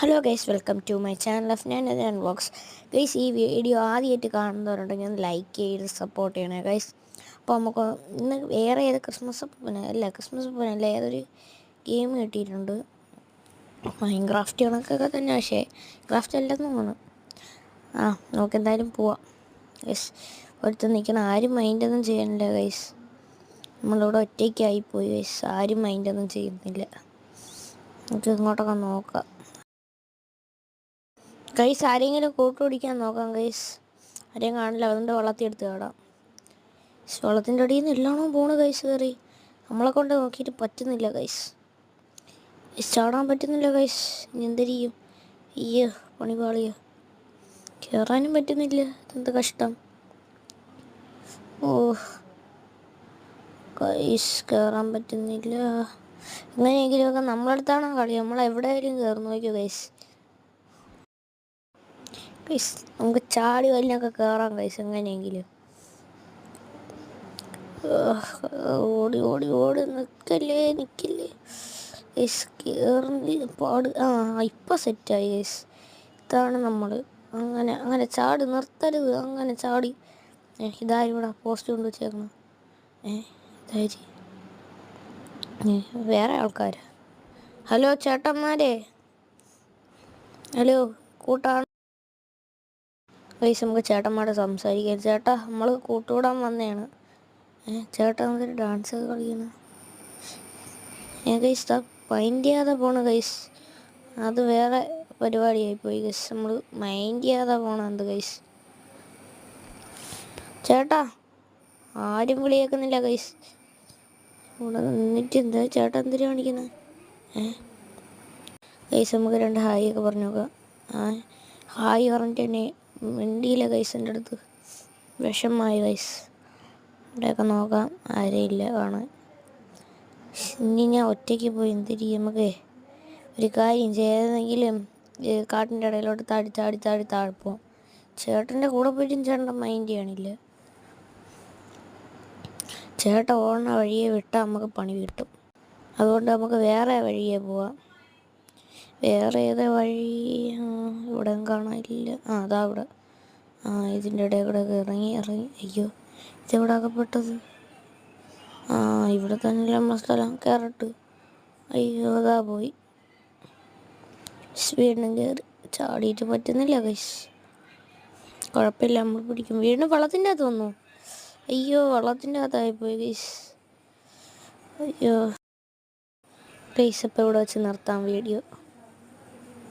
Hello guys, welcome to my channel of ഞാൻ vlogs. Guys, ഈ video ആദ്യമായിട്ട് കാണുന്നവരുണ്ടെങ്കിൽ ഒന്ന് ലൈക്ക് ചെയ്ത് സപ്പോർട്ട് ചെയ്യണേ ഗൈസ്. അപ്പോൾ നമുക്ക് ഇന്ന് വേറെ ഏത് ക്രിസ്മസ് പൂപ്പനല്ല ഏതൊരു ഗെയിം കിട്ടിയിട്ടുണ്ട്. മൈൻക്രാഫ്റ്റ് കണക്കൊക്കെ തന്നെ, പക്ഷേ ക്രാഫ്റ്റ് അല്ലെന്ന് തോന്നുന്നു. നമുക്ക് എന്തായാലും പോവാം ഗൈസ്. ഒരുത്തൻ നിൽക്കണം, ആരും മൈൻഡൊന്നും ചെയ്യാനില്ല ഗൈസ്. നമ്മളിവിടെ ഒറ്റയ്ക്കായിപ്പോയി ഗൈസ്, ആരും മൈൻഡൊന്നും ചെയ്യുന്നില്ല. നമുക്ക് ഇങ്ങോട്ടൊക്കെ നോക്കാം ഗൈസ്. ആരെങ്കിലും കൂട്ടുപിടിക്കാൻ നോക്കാം ഗൈസ്. ആരെയും കാണില്ല, അതുകൊണ്ട് വെള്ളത്തിൽ എടുത്ത് കേടാം. വെള്ളത്തിൻ്റെ അടിയിൽ നിന്ന് എല്ലാണോ പോണ് ഗൈസ്. കയറി നമ്മളെ കൊണ്ട് നോക്കിയിട്ട് പറ്റുന്നില്ല ഗൈസ്. ചാടാൻ പറ്റുന്നില്ല ഗൈസ്. ഇനി എന്തിരിക്കും? അയ്യോ, പണിപാളിയോ. കയറാനും പറ്റുന്നില്ല, എന്ത് കഷ്ടം. ഓ ഗൈസ്, കയറാൻ പറ്റുന്നില്ല. എങ്ങനെയെങ്കിലുമൊക്കെ നമ്മളടുത്താണോ കളി, നമ്മളെവിടെയെങ്കിലും കയറി നോക്കിയോ ഗൈസ്. ഗൈസ്, നമുക്ക് ചാടി വലിയൊക്കെ കയറാം ഗൈസ് എങ്ങനെയെങ്കിലും. ഓടി ഓടി ഓടി നിൽക്കില്ലേ ഗൈസ്. കയറി പാട്. ഇപ്പം സെറ്റായി ഗൈസ്. ഇതാണ് നമ്മൾ. അങ്ങനെ ചാടി നിർത്തരുത്, അങ്ങനെ ചാടി. ഇതാരും ഇവിടെ പോസ്റ്റ് കൊണ്ട് വെച്ചേക്കണം. ഇതായി വേറെ ആൾക്കാർ. ഹലോ ചേട്ടന്മാരെ, ഹലോ കൂട്ടാണ് ഗൈസ്. നമുക്ക് ചേട്ടന്മാരെ സംസാരിക്കാം. ചേട്ടാ, നമ്മൾ കൂട്ടുകൂടാൻ വന്നതാണ്. ചേട്ടാ, നമുക്കൊരു ഡാൻസ് ഒക്കെ കളിക്കണം. ഗൈസ്, മൈൻഡ് ചെയ്യാതെ പോണ ഗൈസ്. അത് വേറെ പരിപാടിയായിപ്പോയി ഗൈസ്. നമ്മൾ മൈൻഡ് ചെയ്യാതെ പോണം. എന്ത് ഗൈസ്, ചേട്ടാ ആരും വിളിയേക്കുന്നില്ല ഗൈസ്. ഇവിടെ നിന്നിട്ട് എന്താ ചേട്ടാ എന്തിനാ കാണിക്കുന്നത്? ഗൈസ്, നമുക്ക് രണ്ട് ഹായ് ഒക്കെ പറഞ്ഞു നോക്കാം. ഹായ് പറഞ്ഞിട്ട് തന്നെ മിണ്ടിയില്ല ഗൈസ്. എൻ്റെ അടുത്ത് വിഷമമായി ഗൈസ്. ഇവിടെയൊക്കെ നോക്കാം, ആരെയില്ല കാണാൻ. ഇനി ഞാൻ ഒറ്റയ്ക്ക് പോയി എന്തിരിക്കും? നമുക്ക് ഒരു കാര്യം ചെയ്തെങ്കിലും കാട്ടിൻ്റെ ഇടയിലോട്ട് താഴ്പോം. ചേട്ടൻ്റെ കൂടെ പോയിട്ടും ചേട്ടൻ്റെ മൈൻഡ് ചെയ്യണില്ല. ചേട്ടൻ ഓടണ വഴിയെ വിട്ടാൽ നമുക്ക് പണി കിട്ടും. അതുകൊണ്ട് നമുക്ക് വേറെ വഴിയെ പോവാം. വേറെ ഏതാ വഴി? ഇവിടെ കാണാനില്ല. അതാ ഇവിടെ. ഇതിൻ്റെ ഇടയിൽ കൂടെ ഇറങ്ങി. അയ്യോ, ഇതെവിടെ അകപ്പെട്ടത്? ഇവിടെ തന്നെ നമ്മളെ സ്ഥലം. കയറട്ട്. അയ്യോ, അതാ പോയി. വീണ്ടും കയറി. ചാടിയിട്ട് പറ്റുന്നില്ല ഗൈസ്. കുഴപ്പമില്ല, നമ്മൾ പിടിക്കും. വീണ്ടും വെള്ളത്തിൻ്റെ അകത്ത് വന്നു. അയ്യോ, വെള്ളത്തിൻ്റെ അകത്തായിപ്പോയി ഗൈസ്. അയ്യോ ഗൈസ്, ഇപ്പോൾ ഇവിടെ വെച്ച് നിർത്താം വീഡിയോ.